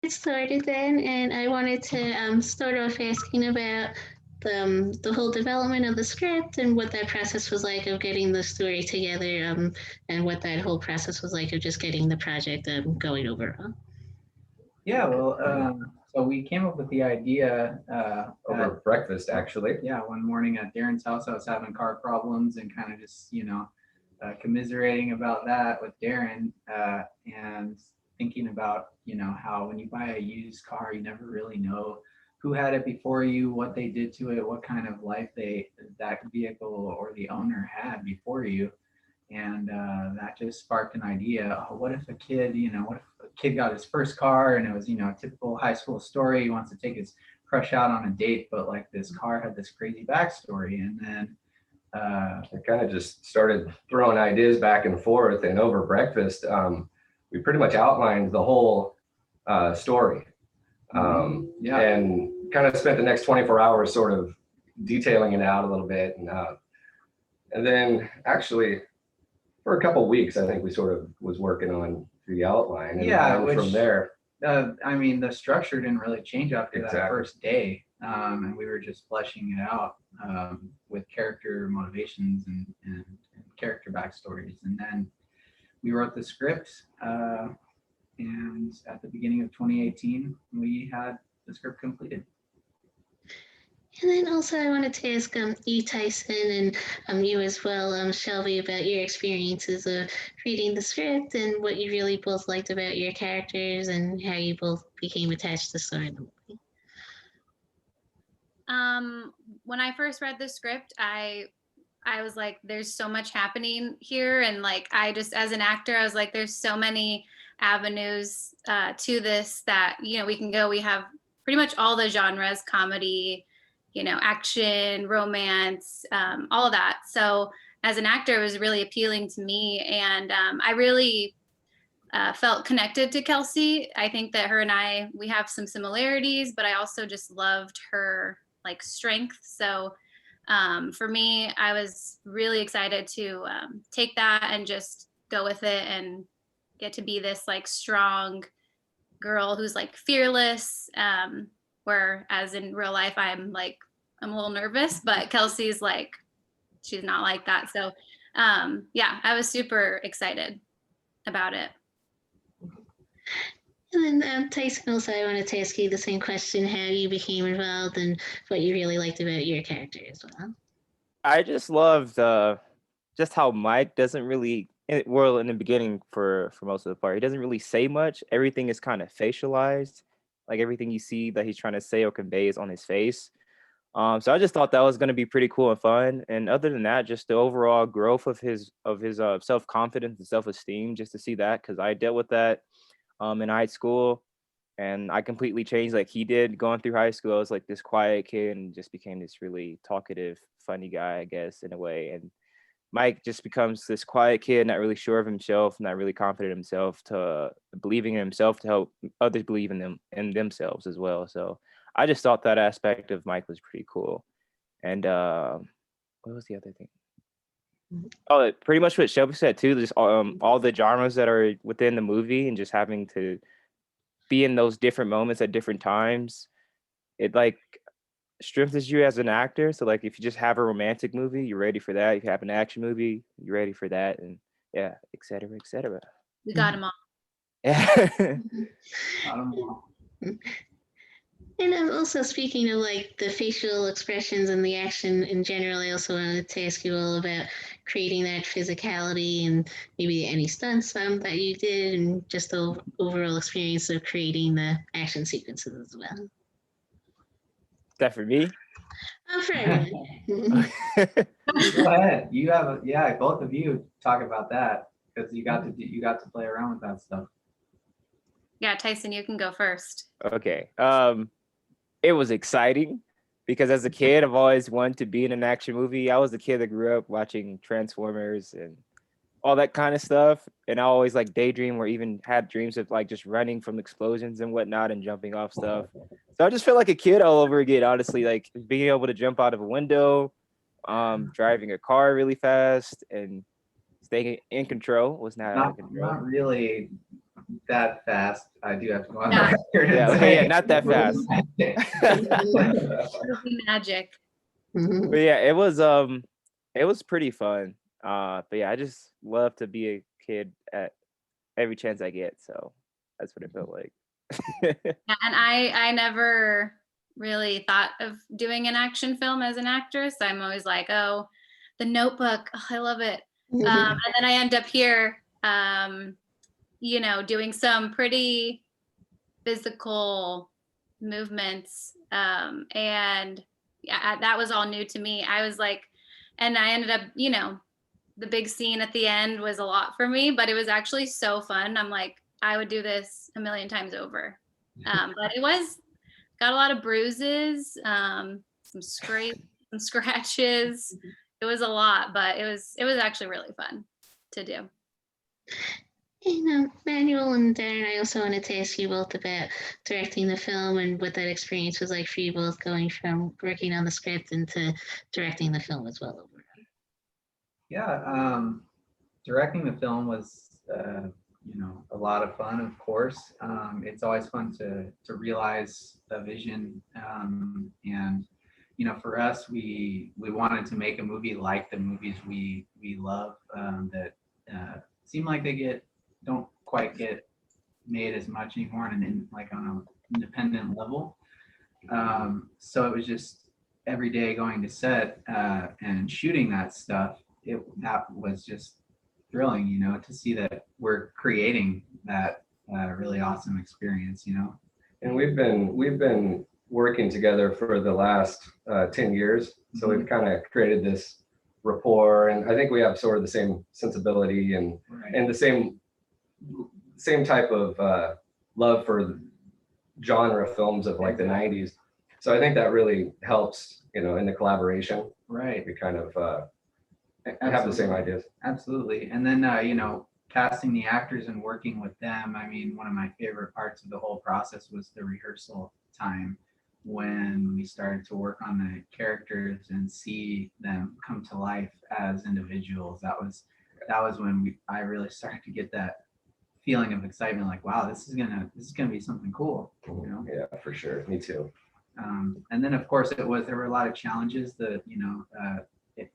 get started then, and I wanted to start off asking about the whole development of the script and what that process was like of getting the story together, and what that whole process was like of just getting the project going overall. Yeah, well, so we came up with the idea over breakfast, actually. Yeah, one morning at Darren's house, I was having car problems and kind of just, commiserating about that with Darren, and thinking about, how when you buy a used car, you never really know who had it before you, what they did to it, what kind of life that vehicle or the owner had before you. And that just sparked an idea. Oh, what if a kid, what if a kid got his first car and it was, a typical high school story. He wants to take his crush out on a date, but like this car had this crazy backstory. And then I kind of just started throwing ideas back and forth. And over breakfast, we pretty much outlined the whole story. And kind of spent the next 24 hours sort of detailing it out a little bit. And then actually, for a couple of weeks, I think we sort of was working on the outline. And from there. The structure didn't really change after that first day. And we were just fleshing it out with character motivations and character backstories. And then we wrote the script. And at the beginning of 2018, we had the script completed. And then also I wanted to ask you, Tyson, and you as well, Shelby, about your experiences of reading the script and what you really both liked about your characters and how you both became attached to the story of the movie. When I first read the script, I was like, there's so much happening here. And like, I just, as an actor, I was like, there's so many avenues to this that, we can go. We have pretty much all the genres: comedy, action, romance, all of that. So as an actor, it was really appealing to me. And I really felt connected to Kelsey. I think that her and we have some similarities, but I also just loved her like strength. So for me, I was really excited to take that and just go with it and get to be this like strong girl who's like fearless. Whereas in real life, I'm a little nervous, but Kelsey's like, she's not like that. So I was super excited about it. And then Tyson, also I wanted to ask you the same question, how you became involved and what you really liked about your character as well. I just loved just how Mike doesn't really, in the beginning for most of the part, he doesn't really say much. Everything is kind of facialized. Like everything you see that he's trying to say or convey is on his face. So I just thought that was going to be pretty cool and fun. And other than that, just the overall growth of his self-confidence and self-esteem, just to see that, because I dealt with that in high school, and I completely changed like he did going through high school. I was like this quiet kid and just became this really talkative, funny guy, I guess, in a way. And Mike just becomes this quiet kid, not really sure of himself, not really confident in himself, to believing in himself to help others believe in themselves as well. So I just thought that aspect of Mike was pretty cool. And what was the other thing? Oh, pretty much what Shelby said too. Just all the genres that are within the movie and just having to be in those different moments at different times. It like strengthens you as an actor. So like if you just have a romantic movie, you're ready for that. If you have an action movie, you're ready for that. And yeah, et cetera, et cetera. We got them all. Yeah. Got them all. And also speaking of like the facial expressions and the action in general, I also wanted to ask you all about creating that physicality and maybe any stunts that you did and just the overall experience of creating the action sequences as well. Is that for me? For everyone. Go ahead. You have both of you talk about that because you got to play around with that stuff. Yeah, Tyson, you can go first. Okay. It was exciting because as a kid, I've always wanted to be in an action movie. I was a kid that grew up watching Transformers and all that kind of stuff. And I always like daydream or even had dreams of like just running from explosions and whatnot and jumping off stuff. So I just felt like a kid all over again, honestly, like being able to jump out of a window, driving a car really fast and staying in control was not out of control. Not really that fast. I do have to go on Yeah. the record. Yeah, and okay, say yeah, not that fast. It'll be magic. Mhm. But yeah, it was pretty fun. But yeah, I just love to be a kid at every chance I get. So that's what it felt like. Yeah, and I never really thought of doing an action film as an actress. I'm always like, oh, The Notebook, oh, I love it. And then I end up here, you know, doing some pretty physical movements, and yeah, that was all new to me. I was like, and I ended up, you know, the big scene at the end was a lot for me, but it was actually so fun. I'm like, I would do this a million times over. But it was got a lot of bruises, some scrapes, some scratches. It was a lot, but it was actually really fun to do. Manuel and Darren, I also wanted to ask you both about directing the film and what that experience was like for you both, going from working on the script into directing the film as well. Yeah, directing the film was, a lot of fun, of course. It's always fun to realize a vision, and for us, we wanted to make a movie like the movies we love, that seem like they don't quite get made as much anymore, and like on an independent level. So it was just every day going to set and shooting that stuff. That was just thrilling, to see that we're creating that really awesome experience. And we've been working together for the last 10 years. So we've kind of created this rapport, and I think we have sort of the same sensibility and Right. and the same type of love for genre films of like the 90s. So I think that really helps, in the collaboration. Right. We kind of have the same ideas. Absolutely. And then, casting the actors and working with them. I mean, one of my favorite parts of the whole process was the rehearsal time, when we started to work on the characters and see them come to life as individuals. That was when I really started to get that feeling of excitement, like, wow, this is gonna be something cool. Yeah, for sure. Me too. And then, of course, there were a lot of challenges that,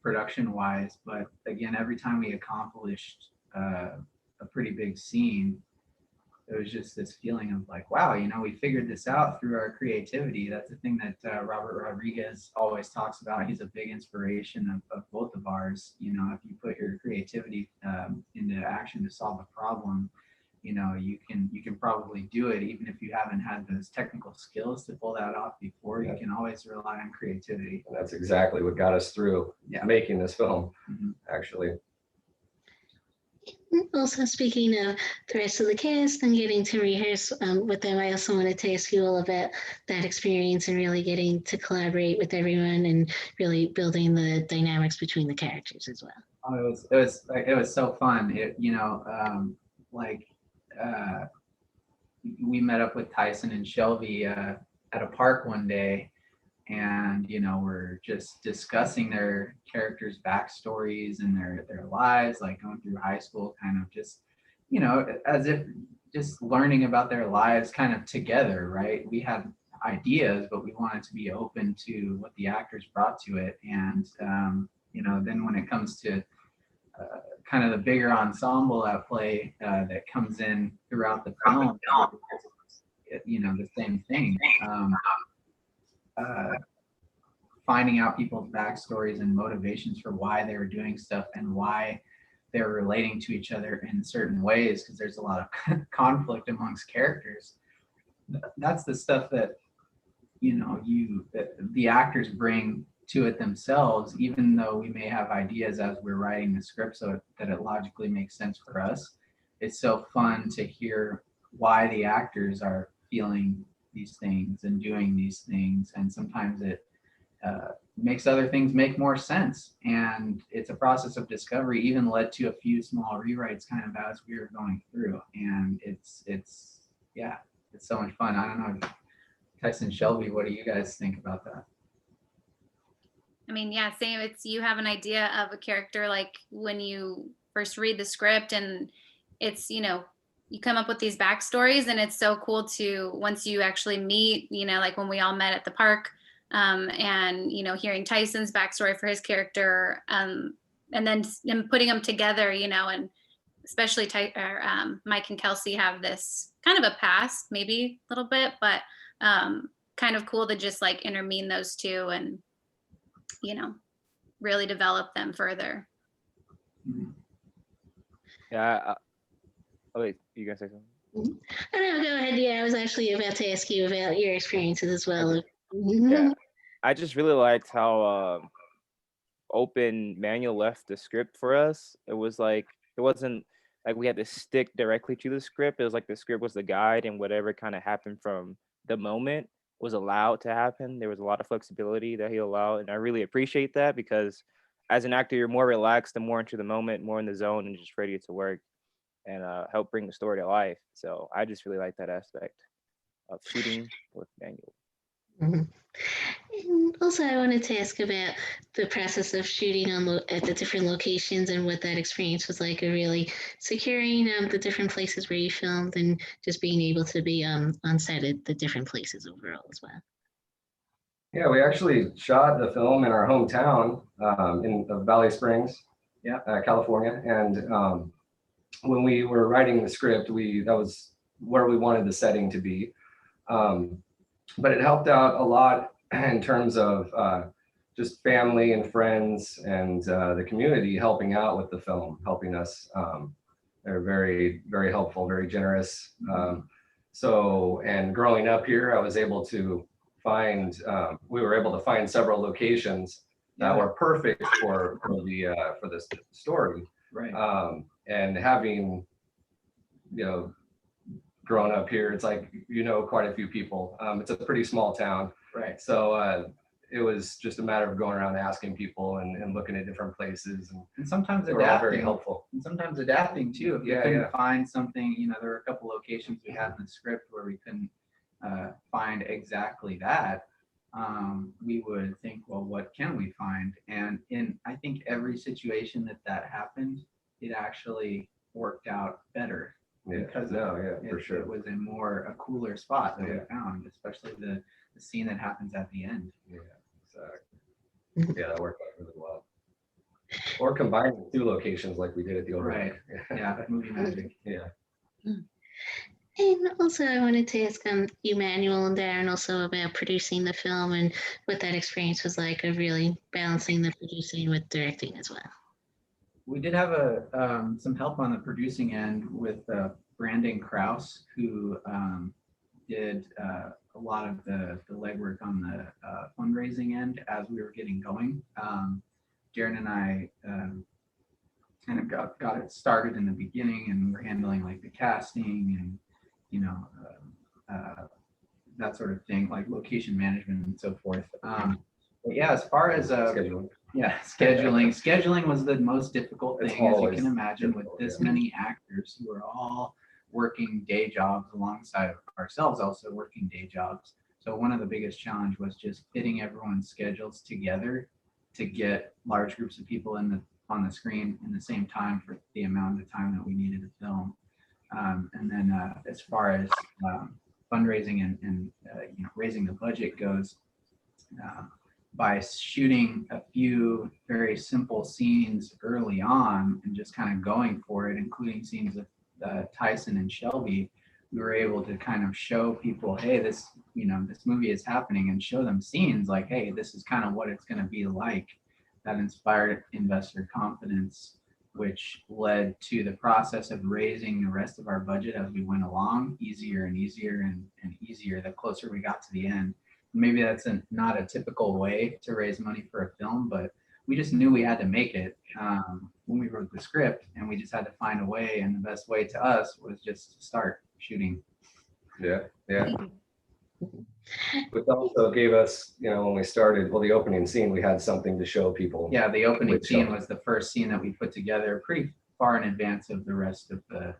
production wise, but again, every time we accomplished a pretty big scene, it was just this feeling of like, wow, we figured this out through our creativity. That's the thing that Robert Rodriguez always talks about. He's a big inspiration of both of ours. If you put your creativity into action to solve a problem, you can probably do it, even if you haven't had those technical skills to pull that off before. Yeah. You can always rely on creativity. And that's exactly what got us through making this film, actually. Also, speaking of the rest of the cast and getting to rehearse with them, I also wanted to ask you all about that experience and really getting to collaborate with everyone and really building the dynamics between the characters as well. Oh, it was so fun. We met up with Tyson and Shelby at a park one day, and we're just discussing their characters' backstories and their lives, like going through high school, kind of just as if just learning about their lives kind of together, right? We had ideas, but we wanted to be open to what the actors brought to it. And then when it comes to kind of the bigger ensemble at play that comes in throughout the film, the same thing. Finding out people's backstories and motivations for why they were doing stuff and why they're relating to each other in certain ways, because there's a lot of conflict amongst characters. That's the stuff that the actors bring to it themselves, even though we may have ideas as we're writing the script so that it logically makes sense for us. It's so fun to hear why the actors are feeling these things and doing these things, and sometimes it makes other things make more sense. And it's a process of discovery, even led to a few small rewrites kind of as we were going through. And it's so much fun. I don't know, Tyson, Shelby, what do you guys think about that? I mean, yeah, same. It's, you have an idea of a character like when you first read the script, and it's, you come up with these backstories, and it's so cool to, once you actually meet, you know, like when we all met at the park, and, you know, hearing Tyson's backstory for his character, and then putting them together, you know, and especially Mike and Kelsey have this kind of a past, maybe a little bit, but kind of cool to just like intermene those two and, you know, really develop them further. Yeah. Oh wait, you gonna say something? Oh, no, go ahead. Yeah, I was actually about to ask you about your experiences as well. Okay. Yeah, I just really liked how open Manuel left the script for us. It was like, it wasn't like we had to stick directly to the script. It was like the script was the guide, and whatever kind of happened from the moment was allowed to happen. There was a lot of flexibility that he allowed, and I really appreciate that, because as an actor, you're more relaxed and more into the moment, more in the zone, and just ready to work and help bring the story to life. So I just really like that aspect of shooting with Manuel. Mhm. And also, I wanted to ask about the process of shooting at the different locations and what that experience was like, of really securing the different places where you filmed and just being able to be on set at the different places overall as well. Yeah, we actually shot the film in our hometown in Valley Springs, California. And when we were writing the script, that was where we wanted the setting to be. But it helped out a lot in terms of just family and friends and the community helping out with the film, helping us. They're very, very helpful, very generous. And growing up here, I was able to we were able to find several locations that were perfect for this story. Right. And having, you know, grown up here, it's like, you know, quite a few people. It's a pretty small town. Right. So it was just a matter of going around asking people and looking at different places. And sometimes they were all adapting. very helpful. And sometimes adapting too. If you couldn't find something, you know, there were a couple locations we had in the script where we couldn't find exactly that. We would think, well, what can we find? And in, I think, every situation that happened, it actually worked out better. Because for sure. It was a cooler spot that we found, especially the scene that happens at the end. Yeah, exactly. Yeah, that worked out really well. Or combining two locations like we did at the old Right. Yeah, movie magic. Yeah. And also, I wanted to ask you, Manuel and Darren, also about producing the film and what that experience was like, of really balancing the producing with directing as well. We did have some help on the producing end with Brandon Krause, who did a lot of the legwork on the fundraising end as we were getting going. Darren and I kind of got it started in the beginning, and we're handling like the casting and, you know, that sort of thing, like location management and so forth. But yeah, as far as scheduling. Yeah, scheduling was the most difficult thing, as you can imagine, with this many actors who are all working day jobs alongside of ourselves, also working day jobs. So one of the biggest challenge was just fitting everyone's schedules together to get large groups of people on the screen in the same time for the amount of time that we needed to film. And then as far as fundraising and you know, raising the budget goes, by shooting a few very simple scenes early on and just kind of going for it, including scenes with Tyson and Shelby, we were able to kind of show people, hey, this movie is happening, and show them scenes like, hey, this is kind of what it's going to be like. That inspired investor confidence, which led to the process of raising the rest of our budget as we went along, easier and easier and easier the closer we got to the end. Maybe that's not a typical way to raise money for a film, but we just knew we had to make it when we wrote the script, and we just had to find a way, and the best way to us was just to start shooting. Yeah. Which also gave us, you know, when we started, well, the opening scene, we had something to show people. Yeah, the opening scene was the first scene that we put together pretty far in advance of the rest of the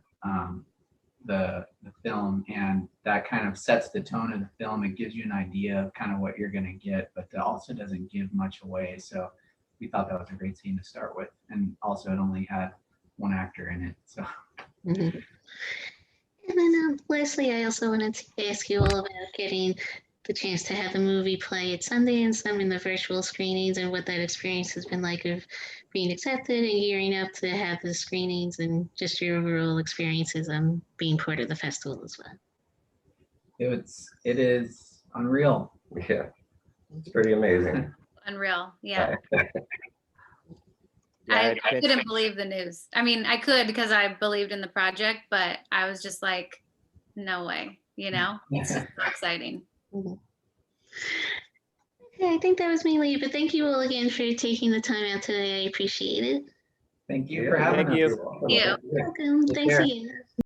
film, and that kind of sets the tone of the film. It gives you an idea of kind of what you're going to get, but it also doesn't give much away. So we thought that was a great scene to start with, and also it only had one actor in it. So And then lastly, I also wanted to ask you all about getting the chance to have the movie play at Sundance, in the virtual screenings, and what that experience has been like of being accepted and gearing up to have the screenings, and just your overall experiences being part of the festival as well. It is unreal. Yeah, it's pretty amazing. Unreal. Yeah. Yeah, I couldn't believe the news. I mean, I could because I believed in the project, but I was just like, no way, it's just so exciting. Mhm. Okay, I think that was mainly it, but thank you all again for taking the time out today. I appreciate it. Thank you for having Thank us. you. Yeah. Welcome. Take Thanks care. again.